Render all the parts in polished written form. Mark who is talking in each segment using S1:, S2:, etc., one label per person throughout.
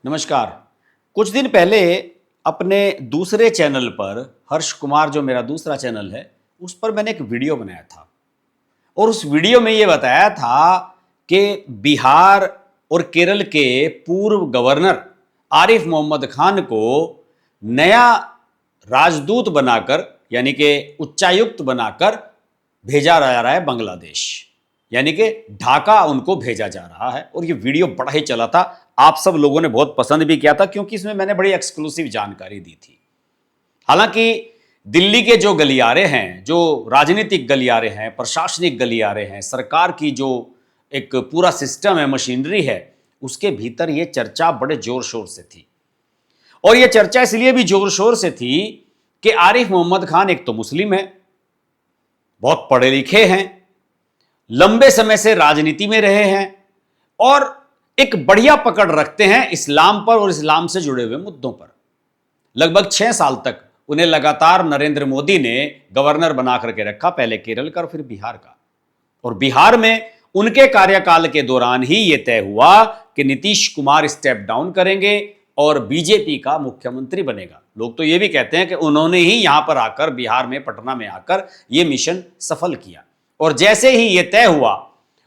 S1: नमस्कार। कुछ दिन पहले अपने दूसरे चैनल पर हर्ष कुमार, जो मेरा दूसरा चैनल है, उस पर मैंने एक वीडियो बनाया था और उस वीडियो में ये बताया था कि बिहार और केरल के पूर्व गवर्नर आरिफ मोहम्मद खान को नया राजदूत बनाकर, यानी कि उच्चायुक्त बनाकर भेजा जा रहा है बांग्लादेश, यानी कि ढाका उनको भेजा जा रहा है। और ये वीडियो बड़ा ही चला था, आप सब लोगों ने बहुत पसंद भी किया था क्योंकि इसमें मैंने बड़ी एक्सक्लूसिव जानकारी दी थी। हालांकि दिल्ली के जो गलियारे हैं, जो राजनीतिक गलियारे हैं, प्रशासनिक गलियारे हैं, सरकार की जो एक पूरा सिस्टम है, मशीनरी है, उसके भीतर ये चर्चा बड़े जोर शोर से थी। और ये चर्चा इसलिए भी जोर शोर से थी कि आरिफ मोहम्मद खान एक तो मुस्लिम है, बहुत पढ़े लिखे हैं, लंबे समय से राजनीति में रहे हैं और एक बढ़िया पकड़ रखते हैं इस्लाम पर और इस्लाम से जुड़े हुए मुद्दों पर। लगभग 6 साल तक उन्हें लगातार नरेंद्र मोदी ने गवर्नर बना करके रखा, पहले केरल का और फिर बिहार का। और बिहार में उनके कार्यकाल के दौरान ही यह तय हुआ कि नीतीश कुमार स्टेप डाउन करेंगे और बीजेपी का मुख्यमंत्री बनेगा। लोग तो यह भी कहते हैं कि उन्होंने ही यहां पर आकर, बिहार में पटना में आकर यह मिशन सफल किया। और जैसे ही यह तय हुआ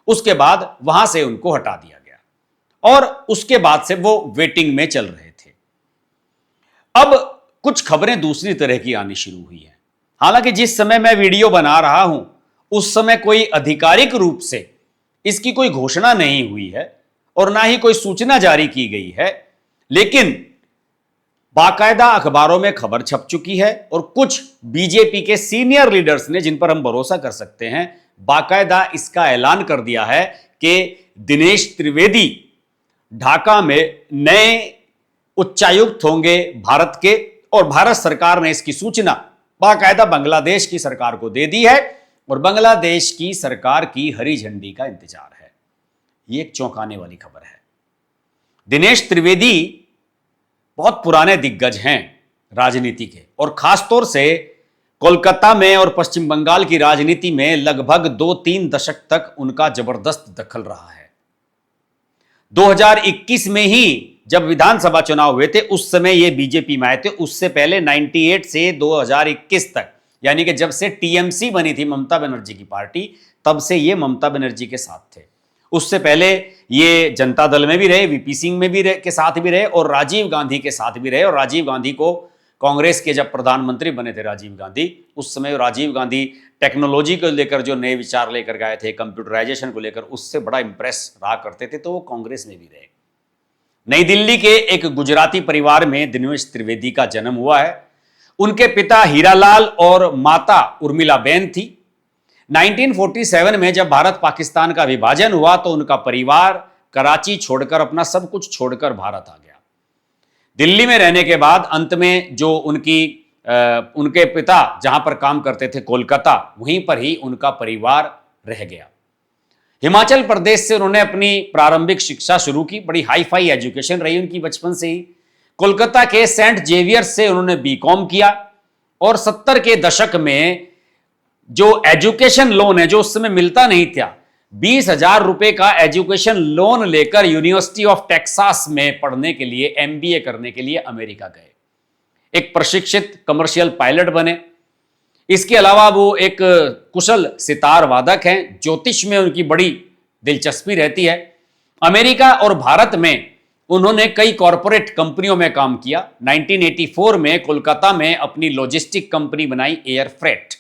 S1: उसके बाद वहां से उनको हटा दिया गया और उसके बाद से वो वेटिंग में चल रहे थे। अब कुछ खबरें दूसरी तरह की आनी शुरू हुई है। हालांकि जिस समय मैं वीडियो बना रहा हूं उस समय कोई आधिकारिक रूप से इसकी कोई घोषणा नहीं हुई है और ना ही कोई सूचना जारी की गई है, लेकिन बाकायदा अखबारों में खबर छप चुकी है और कुछ बीजेपी के सीनियर लीडर्स ने, जिन पर हम भरोसा कर सकते हैं, बाकायदा इसका ऐलान कर दिया है कि दिनेश त्रिवेदी ढाका में नए उच्चायुक्त होंगे भारत के। और भारत सरकार ने इसकी सूचना बाकायदा बांग्लादेश की सरकार को दे दी है और बांग्लादेश की सरकार की हरी झंडी का इंतजार है। यह एक चौंकाने वाली खबर है। दिनेश त्रिवेदी बहुत पुराने दिग्गज हैं राजनीति के और खासतौर से कोलकाता में और पश्चिम बंगाल की राजनीति में लगभग 2-3 दशक तक उनका जबरदस्त दखल रहा है। 2021 में ही जब विधानसभा चुनाव हुए थे उस समय ये बीजेपी में आए थे। उससे पहले 98 से 2021 तक, यानी कि जब से टीएमसी बनी थी ममता बनर्जी की पार्टी, तब से ये ममता बनर्जी के साथ थे। उससे पहले ये जनता दल में भी रहे, वीपी सिंह में भी के साथ भी रहे और राजीव गांधी के साथ भी रहे। और राजीव गांधी को कांग्रेस के जब प्रधानमंत्री बने थे राजीव गांधी, उस समय राजीव गांधी टेक्नोलॉजी को लेकर जो नए विचार लेकर गए थे, कंप्यूटराइजेशन को लेकर, उससे बड़ा इंप्रेस रहा करते थे, तो वो कांग्रेस में भी रहे। नई दिल्ली के एक गुजराती परिवार में दिनेश त्रिवेदी का जन्म हुआ है। उनके पिता हीरालाल और माता उर्मिलाबेन थी। 1947 में जब भारत पाकिस्तान का विभाजन हुआ तो उनका परिवार कराची छोड़कर, अपना सब कुछ छोड़कर भारत आ गया। दिल्ली में रहने के बाद अंत में जो उनके पिता जहां पर काम करते थे कोलकाता, वहीं पर ही उनका परिवार रह गया। हिमाचल प्रदेश से उन्होंने अपनी प्रारंभिक शिक्षा शुरू की। बड़ी हाई फाई एजुकेशन रही उनकी बचपन से ही। कोलकाता के सेंट जेवियर्स से उन्होंने बीकॉम किया और 70 के दशक में जो एजुकेशन लोन है, जो उस समय मिलता नहीं था, 20,000 रुपए का एजुकेशन लोन लेकर यूनिवर्सिटी ऑफ टेक्सास में पढ़ने के लिए, एमबीए करने के लिए अमेरिका गए। एक प्रशिक्षित कमर्शियल पायलट बने। इसके अलावा वो एक कुशल सितार वादक हैं। ज्योतिष में उनकी बड़ी दिलचस्पी रहती है। अमेरिका और भारत में उन्होंने कई कॉरपोरेट कंपनियों में काम किया। 1984 में कोलकाता में अपनी लॉजिस्टिक कंपनी बनाई, एयर फ्रेट।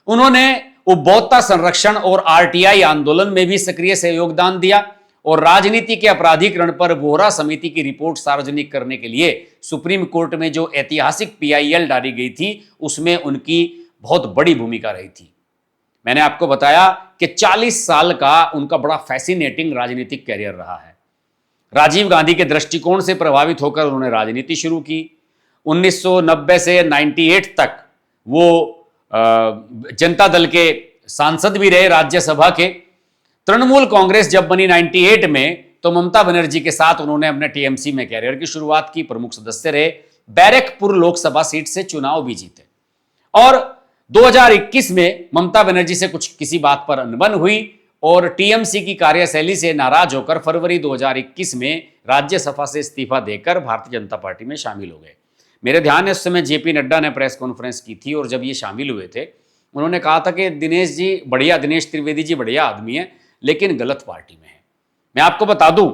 S1: उन्होंने उपभोक्ता संरक्षण और आरटीआई आंदोलन में भी सक्रिय से योगदान दिया और राजनीति के अपराधीकरण पर वोहरा समिति की रिपोर्ट सार्वजनिक करने के लिए सुप्रीम कोर्ट में जो ऐतिहासिक पीआईएल डाली गई थी, उसमें उनकी बहुत बड़ी भूमिका रही थी। मैंने आपको बताया कि 40 साल का उनका बड़ा फैसिनेटिंग राजनीतिक कैरियर रहा है। राजीव गांधी के दृष्टिकोण से प्रभावित होकर उन्होंने राजनीति शुरू की। 1990 से 98 तक वो जनता दल के सांसद भी रहे, राज्यसभा के। तृणमूल कांग्रेस जब बनी 98 में, तो ममता बनर्जी के साथ उन्होंने अपने टीएमसी में कैरियर की शुरुआत की, प्रमुख सदस्य रहे। बैरकपुर लोकसभा सीट से चुनाव भी जीते और 2021 में ममता बनर्जी से किसी बात पर अनबन हुई और टीएमसी की कार्यशैली से नाराज होकर फरवरी 2021 में राज्यसभा से इस्तीफा देकर भारतीय जनता पार्टी में शामिल हो गए। मेरे ध्यान है उस समय जेपी नड्डा ने प्रेस कॉन्फ्रेंस की थी और जब ये शामिल हुए थे उन्होंने कहा था कि दिनेश त्रिवेदी जी बढ़िया आदमी है लेकिन गलत पार्टी में है। मैं आपको बता दूं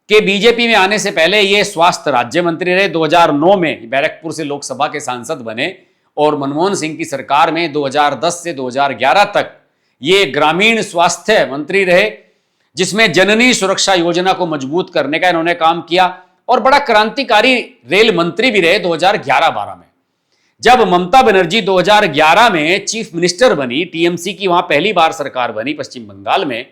S1: कि बीजेपी में आने से पहले ये स्वास्थ्य राज्य मंत्री रहे, 2009 में बैरकपुर से लोकसभा के सांसद बने और मनमोहन सिंह की सरकार में 2010 से 2011 तक ये ग्रामीण स्वास्थ्य मंत्री रहे, जिसमें जननी सुरक्षा योजना को मजबूत करने का इन्होंने काम किया और बड़ा क्रांतिकारी रेल मंत्री भी रहे 2011-12 में। जब ममता बनर्जी 2011 में चीफ मिनिस्टर बनी, टीएमसी की वहां पहली बार सरकार बनी पश्चिम बंगाल में,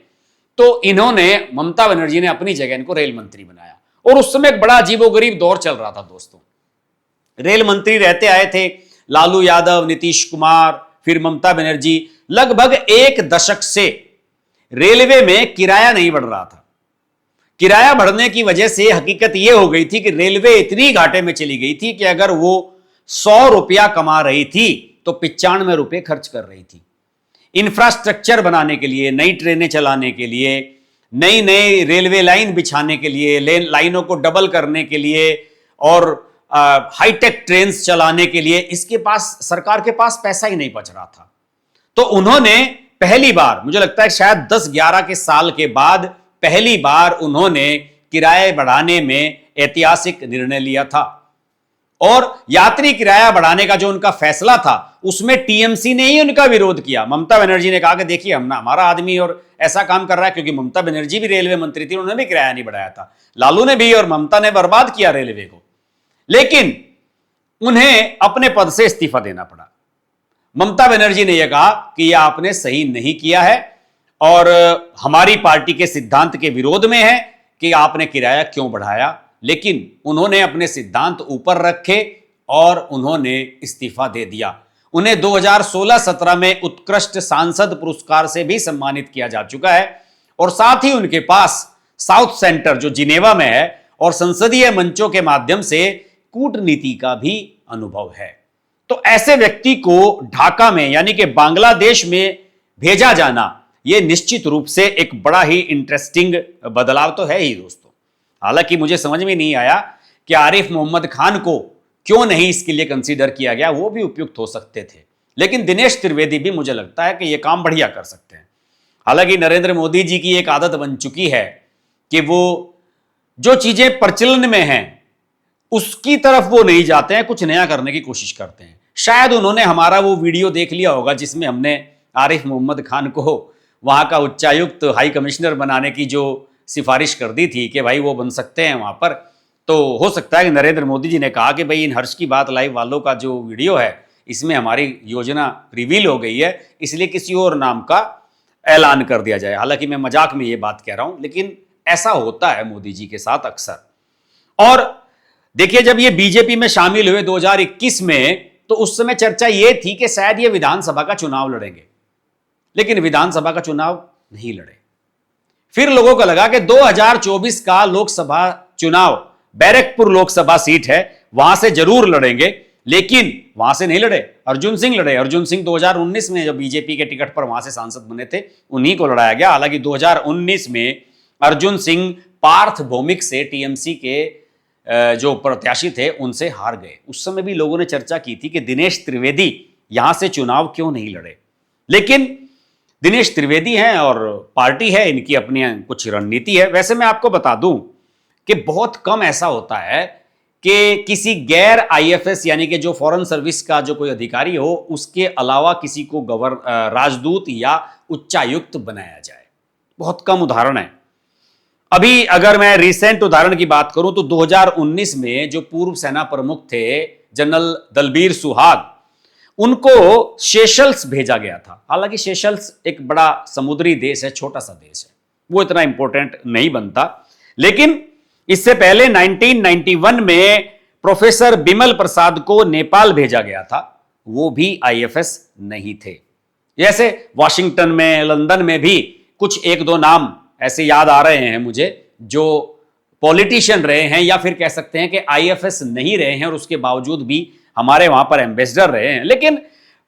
S1: तो इन्होंने ममता बनर्जी ने अपनी जगह इनको रेल मंत्री बनाया और उस समय एक बड़ा अजीबोगरीब दौर चल रहा था दोस्तों। रेल मंत्री रहते आए थे लालू यादव, नीतीश कुमार, फिर ममता बनर्जी। लगभग एक दशक से रेलवे में किराया नहीं बढ़ रहा था। किराया बढ़ने की वजह से हकीकत यह हो गई थी कि रेलवे इतनी घाटे में चली गई थी कि अगर वो 100 रुपया कमा रही थी तो 95 रुपए खर्च कर रही थी। इंफ्रास्ट्रक्चर बनाने के लिए, नई ट्रेनें चलाने के लिए, नई रेलवे लाइन बिछाने के लिए, लाइनों को डबल करने के लिए और हाईटेक ट्रेन चलाने के लिए इसके पास, सरकार के पास पैसा ही नहीं बच रहा था। तो उन्होंने पहली बार, मुझे लगता है शायद 10-11 के साल के बाद पहली बार उन्होंने किराए बढ़ाने में ऐतिहासिक निर्णय लिया था और यात्री किराया बढ़ाने का जो उनका फैसला था उसमें टीएमसी ने ही उनका विरोध किया। ममता बनर्जी ने कहा कि देखिए हमारा आदमी और ऐसा काम कर रहा है, क्योंकि ममता बनर्जी भी रेलवे मंत्री थी, उन्होंने भी किराया नहीं बढ़ाया था। लालू ने भी और ममता ने बर्बाद किया रेलवे को, लेकिन उन्हें अपने पद से इस्तीफा देना पड़ा। ममता बनर्जी ने यह कहा कि यह आपने सही नहीं किया है और हमारी पार्टी के सिद्धांत के विरोध में है कि आपने किराया क्यों बढ़ाया, लेकिन उन्होंने अपने सिद्धांत ऊपर रखे और उन्होंने इस्तीफा दे दिया। उन्हें 2016-17 में उत्कृष्ट सांसद पुरस्कार से भी सम्मानित किया जा चुका है और साथ ही उनके पास साउथ सेंटर जो जिनेवा में है और संसदीय मंचों के माध्यम से कूटनीति का भी अनुभव है। तो ऐसे व्यक्ति को ढाका में यानी कि बांग्लादेश में भेजा जाना यह निश्चित रूप से एक बड़ा ही इंटरेस्टिंग बदलाव तो है ही दोस्तों। हालांकि मुझे समझ में नहीं आया कि आरिफ मोहम्मद खान को क्यों नहीं इसके लिए कंसीडर किया गया, वो भी उपयुक्त हो सकते थे, लेकिन दिनेश त्रिवेदी भी मुझे लगता है कि ये काम बढ़िया कर सकते हैं। हालांकि नरेंद्र मोदी जी की एक आदत बन चुकी है कि वो जो चीजें प्रचलन में हैं उसकी तरफ वो नहीं जाते हैं, कुछ नया करने की कोशिश करते हैं। शायद उन्होंने हमारा वो वीडियो देख लिया होगा जिसमें हमने आरिफ मोहम्मद खान को वहां का उच्चायुक्त हाई कमिश्नर बनाने की जो सिफारिश कर दी थी कि भाई वो बन सकते हैं वहां पर। तो हो सकता है कि नरेंद्र मोदी जी ने कहा कि भाई इन हर्ष की बात लाइव वालों का जो वीडियो है इसमें हमारी योजना रिवील हो गई है, इसलिए किसी और नाम का ऐलान कर दिया जाए। हालांकि मैं मजाक में ये बात कह रहा हूं, लेकिन ऐसा होता है मोदी जी के साथ अक्सर। और देखिए जब ये बीजेपी में शामिल हुए 2021 में, तो उस समय चर्चा ये थी कि शायद ये विधानसभा का चुनाव लड़ेंगे, लेकिन विधानसभा का चुनाव नहीं लड़े। फिर लोगों को लगा कि 2024 का लोकसभा चुनाव, बैरकपुर लोकसभा सीट है, वहां से जरूर लड़ेंगे, लेकिन वहां से नहीं लड़े, अर्जुन सिंह लड़े। अर्जुन सिंह 2019 में जब बीजेपी के टिकट पर वहां से सांसद बने थे उन्हीं को लड़ाया गया। हालांकि 2019 में अर्जुन सिंह पार्थ भौमिक से, टीएमसी के जो प्रत्याशी थे, उनसे हार गए। उस समय भी लोगों ने चर्चा की थी कि दिनेश त्रिवेदी यहां से चुनाव क्यों नहीं लड़े, लेकिन दिनेश त्रिवेदी हैं और पार्टी है, इनकी अपनी कुछ रणनीति है। वैसे मैं आपको बता दूं कि बहुत कम ऐसा होता है कि किसी गैर आईएफएस यानी कि जो फॉरेन सर्विस का जो कोई अधिकारी हो उसके अलावा किसी को राजदूत या उच्चायुक्त बनाया जाए। बहुत कम उदाहरण है। अभी अगर मैं रिसेंट उदाहरण की बात करूं तो 2019 में जो पूर्व सेना प्रमुख थे जनरल दलबीर सुहाग, उनको सेशल्स भेजा गया था। हालांकि सेशल्स एक बड़ा समुद्री देश है, छोटा सा देश है, वो इतना इंपॉर्टेंट नहीं बनता। लेकिन इससे पहले 1991 में प्रोफेसर बिमल प्रसाद को नेपाल भेजा गया था, वो भी आईएफएस नहीं थे। जैसे वाशिंगटन में, लंदन में भी कुछ एक दो नाम ऐसे याद आ रहे हैं मुझे जो पॉलिटिशियन रहे हैं या फिर कह सकते हैं कि आईएफएस नहीं रहे हैं और उसके बावजूद भी हमारे वहां पर एम्बेसडर रहे हैं। लेकिन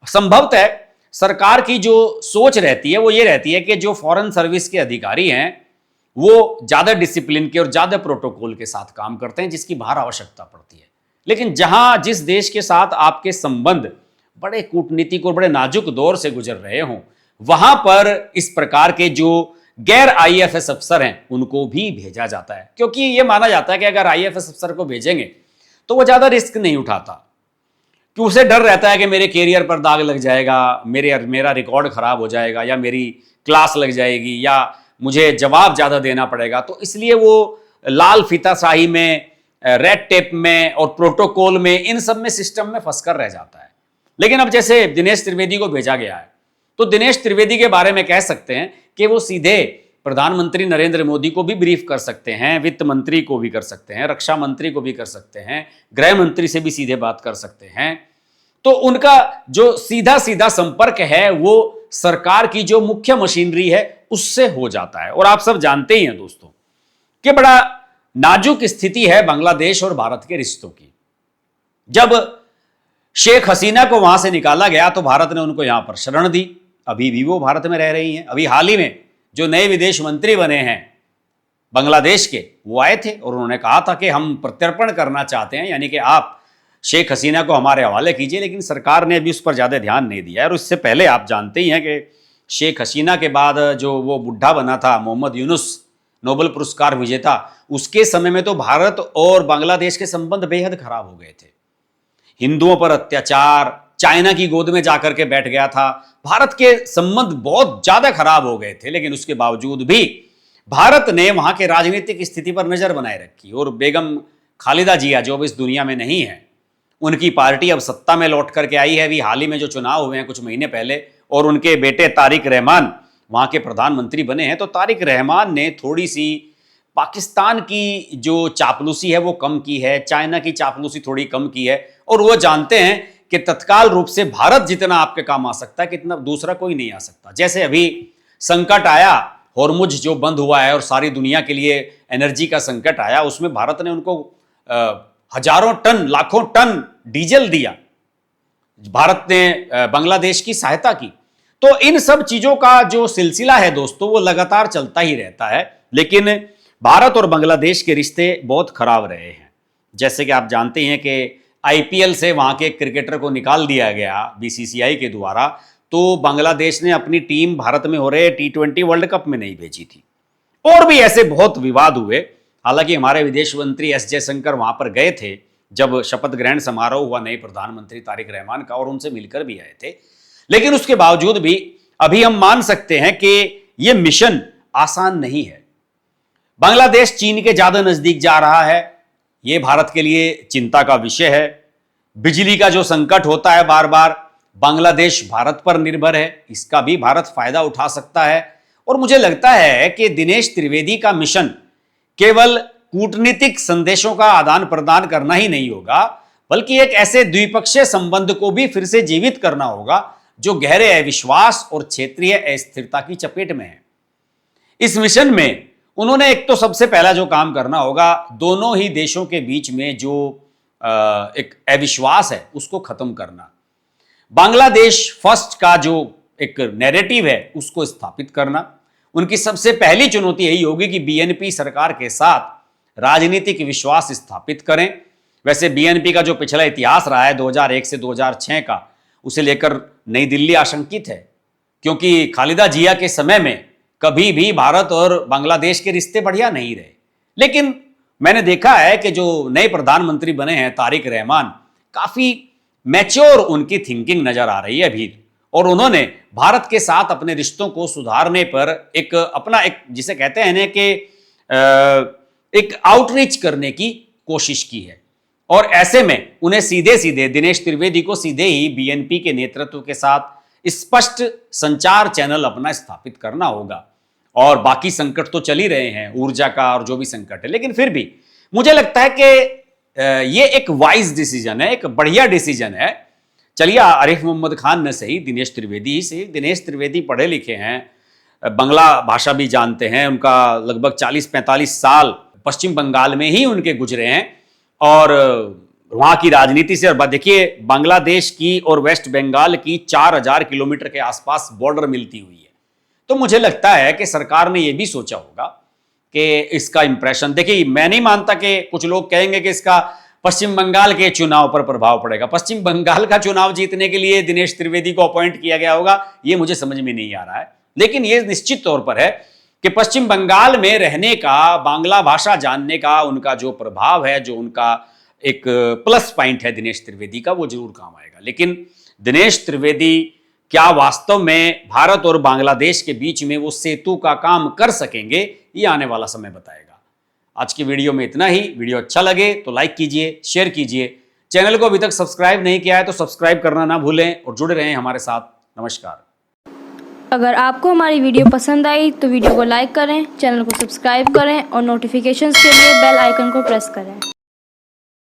S1: संभवतः सरकार की जो सोच रहती है वो ये रहती है कि जो फॉरेन सर्विस के अधिकारी हैं वो ज़्यादा डिसिप्लिन के और ज़्यादा प्रोटोकॉल के साथ काम करते हैं, जिसकी बाहर आवश्यकता पड़ती है। लेकिन जहां जिस देश के साथ आपके संबंध बड़े कूटनीतिक और बड़े नाजुक दौर से गुजर रहे हों, वहां पर इस प्रकार के जो गैर आईएफएस अफसर हैं उनको भी भेजा जाता है, क्योंकि यह माना जाता है कि अगर आईएफएस अफसर को भेजेंगे तो वो ज्यादा रिस्क नहीं उठाता, कि उसे डर रहता है कि मेरे कैरियर पर दाग लग जाएगा, मेरा रिकॉर्ड खराब हो जाएगा, या मेरी क्लास लग जाएगी, या मुझे जवाब ज्यादा देना पड़ेगा। तो इसलिए वो लाल फीताशाही में, रेड टेप में और प्रोटोकॉल में, इन सब में, सिस्टम में फंसकर रह जाता है। लेकिन अब जैसे दिनेश त्रिवेदी को भेजा गया है, तो दिनेश त्रिवेदी के बारे में कह सकते हैं कि वो सीधे प्रधानमंत्री नरेंद्र मोदी को भी ब्रीफ कर सकते हैं, वित्त मंत्री को भी कर सकते हैं, रक्षा मंत्री को भी कर सकते हैं, गृह मंत्री से भी सीधे बात कर सकते हैं। तो उनका जो सीधा सीधा संपर्क है वो सरकार की जो मुख्य मशीनरी है उससे हो जाता है। और आप सब जानते ही हैं दोस्तों कि बड़ा नाजुक स्थिति है बांग्लादेश और भारत के रिश्तों की। जब शेख हसीना को वहां से निकाला गया तो भारत ने उनको यहां पर शरण दी, अभी भी वो भारत में रह रही हैं। अभी हाल ही में जो नए विदेश मंत्री बने हैं बांग्लादेश के, वो आए थे और उन्होंने कहा था कि हम प्रत्यर्पण करना चाहते हैं, यानी कि आप शेख हसीना को हमारे हवाले कीजिए। लेकिन सरकार ने अभी उस पर ज़्यादा ध्यान नहीं दिया है। और इससे पहले आप जानते ही हैं कि शेख हसीना के बाद जो वो बुढ़ा बना था मोहम्मद यूनुस, नोबेल पुरस्कार विजेता, उसके समय में तो भारत और बांग्लादेश के संबंध बेहद खराब हो गए थे। हिंदुओं पर अत्याचार, चाइना की गोद में जाकर के बैठ गया था, भारत के संबंध बहुत ज्यादा खराब हो गए थे। लेकिन उसके बावजूद भी भारत ने वहां के राजनीतिक स्थिति पर नजर बनाए रखी और बेगम खालिदा जिया जो अब इस दुनिया में नहीं है, उनकी पार्टी अब सत्ता में लौट करके आई है। अभी हाल ही में जो चुनाव हुए हैं कुछ महीने पहले, और उनके बेटे तारिक रहमान वहां के प्रधानमंत्री बने हैं। तो तारिक रहमान ने थोड़ी सी पाकिस्तान की जो चापलूसी है वो कम की है, चाइना की चापलूसी थोड़ी कम की है, और वो जानते हैं कि तत्काल रूप से भारत जितना आपके काम आ सकता है कितना दूसरा कोई नहीं आ सकता। जैसे अभी संकट आया, हॉर्मुज जो बंद हुआ है और सारी दुनिया के लिए एनर्जी का संकट आया, उसमें भारत ने उनको हजारों टन, लाखों टन डीजल दिया, भारत ने बांग्लादेश की सहायता की। तो इन सब चीजों का जो सिलसिला है दोस्तों वो लगातार चलता ही रहता है। लेकिन भारत और बांग्लादेश के रिश्ते बहुत खराब रहे हैं। जैसे कि आप जानते हैं कि आईपीएल से वहां के क्रिकेटर को निकाल दिया गया बीसीसीआई के द्वारा, तो बांग्लादेश ने अपनी टीम भारत में हो रहे T20 वर्ल्ड कप में नहीं भेजी थी। और भी ऐसे बहुत विवाद हुए। हालांकि हमारे विदेश मंत्री एस जयशंकर वहां पर गए थे जब शपथ ग्रहण समारोह हुआ नए प्रधानमंत्री तारिक रहमान का, और उनसे मिलकर भी आए थे। लेकिन उसके बावजूद भी अभी हम मान सकते हैं कि यह मिशन आसान नहीं है। बांग्लादेश चीन के ज्यादा नजदीक जा रहा है, यह भारत के लिए चिंता का विषय है। बिजली का जो संकट होता है बार बार, बांग्लादेश भारत पर निर्भर है, इसका भी भारत फायदा उठा सकता है। और मुझे लगता है कि दिनेश त्रिवेदी का मिशन केवल कूटनीतिक संदेशों का आदान प्रदान करना ही नहीं होगा, बल्कि एक ऐसे द्विपक्षीय संबंध को भी फिर से जीवित करना होगा जो गहरे अविश्वास और क्षेत्रीय अस्थिरता की चपेट में है। इस मिशन में उन्होंने एक तो सबसे पहला जो काम करना होगा, दोनों ही देशों के बीच में जो एक अविश्वास है उसको खत्म करना, बांग्लादेश फर्स्ट का जो एक नैरेटिव है उसको स्थापित करना। उनकी सबसे पहली चुनौती यही होगी कि बीएनपी सरकार के साथ राजनीतिक विश्वास स्थापित करें। वैसे बीएनपी का जो पिछला इतिहास रहा है 2001 से 2006 का, उसे लेकर नई दिल्ली आशंकित है, क्योंकि खालिदा जिया के समय में कभी भी भारत और बांग्लादेश के रिश्ते बढ़िया नहीं रहे। लेकिन मैंने देखा है कि जो नए प्रधानमंत्री बने हैं तारिक रहमान, काफी मैच्योर उनकी थिंकिंग नजर आ रही है अभी, और उन्होंने भारत के साथ अपने रिश्तों को सुधारने पर एक अपना एक जिसे कहते हैं ना कि एक आउटरीच करने की कोशिश की है। और ऐसे में उन्हें सीधे सीधे दिनेश त्रिवेदी को सीधे ही बीएनपी के नेतृत्व के साथ स्पष्ट संचार चैनल अपना स्थापित करना होगा। और बाकी संकट तो चल ही रहे हैं, ऊर्जा का और जो भी संकट है, लेकिन फिर भी मुझे लगता है कि ये एक वाइज डिसीजन है, एक बढ़िया डिसीजन है। चलिए, आरिफ मोहम्मद खान ने सही, दिनेश त्रिवेदी ही सही। दिनेश त्रिवेदी पढ़े लिखे हैं, बंगला भाषा भी जानते हैं, उनका लगभग 40-45 साल पश्चिम बंगाल में ही उनके गुजरे हैं, और वहां की राजनीति से। और देखिए, बांग्लादेश की और वेस्ट बंगाल की 4000 किलोमीटर के आसपास बॉर्डर मिलती हुई है। तो मुझे लगता है कि सरकार ने यह भी सोचा होगा कि इसका इंप्रेशन, देखिए मैं नहीं मानता कि कुछ लोग कहेंगे कि इसका पश्चिम बंगाल के चुनाव पर प्रभाव पड़ेगा। पश्चिम बंगाल का चुनाव जीतने के लिए दिनेश त्रिवेदी को अपॉइंट किया गया होगा, यह मुझे समझ में नहीं आ रहा है। लेकिन यह निश्चित तौर पर है कि पश्चिम बंगाल में रहने का, बांग्ला भाषा जानने का उनका जो प्रभाव है, जो उनका एक प्लस पॉइंट है दिनेश त्रिवेदी का, वो जरूर काम आएगा। लेकिन दिनेश त्रिवेदी क्या वास्तव में भारत और बांग्लादेश के बीच में वो सेतु का काम कर सकेंगे, ये आने वाला समय बताएगा। आज की वीडियो में इतना ही। वीडियो अच्छा लगे तो लाइक कीजिए, शेयर कीजिए। चैनल को अभी तक सब्सक्राइब नहीं किया है तो सब्सक्राइब करना ना भूलें और जुड़े रहें हमारे साथ। नमस्कार।
S2: अगर आपको हमारी वीडियो पसंद आई तो वीडियो को लाइक करें, चैनल को सब्सक्राइब करें और नोटिफिकेशंस के लिए बेल आइकन को प्रेस करें।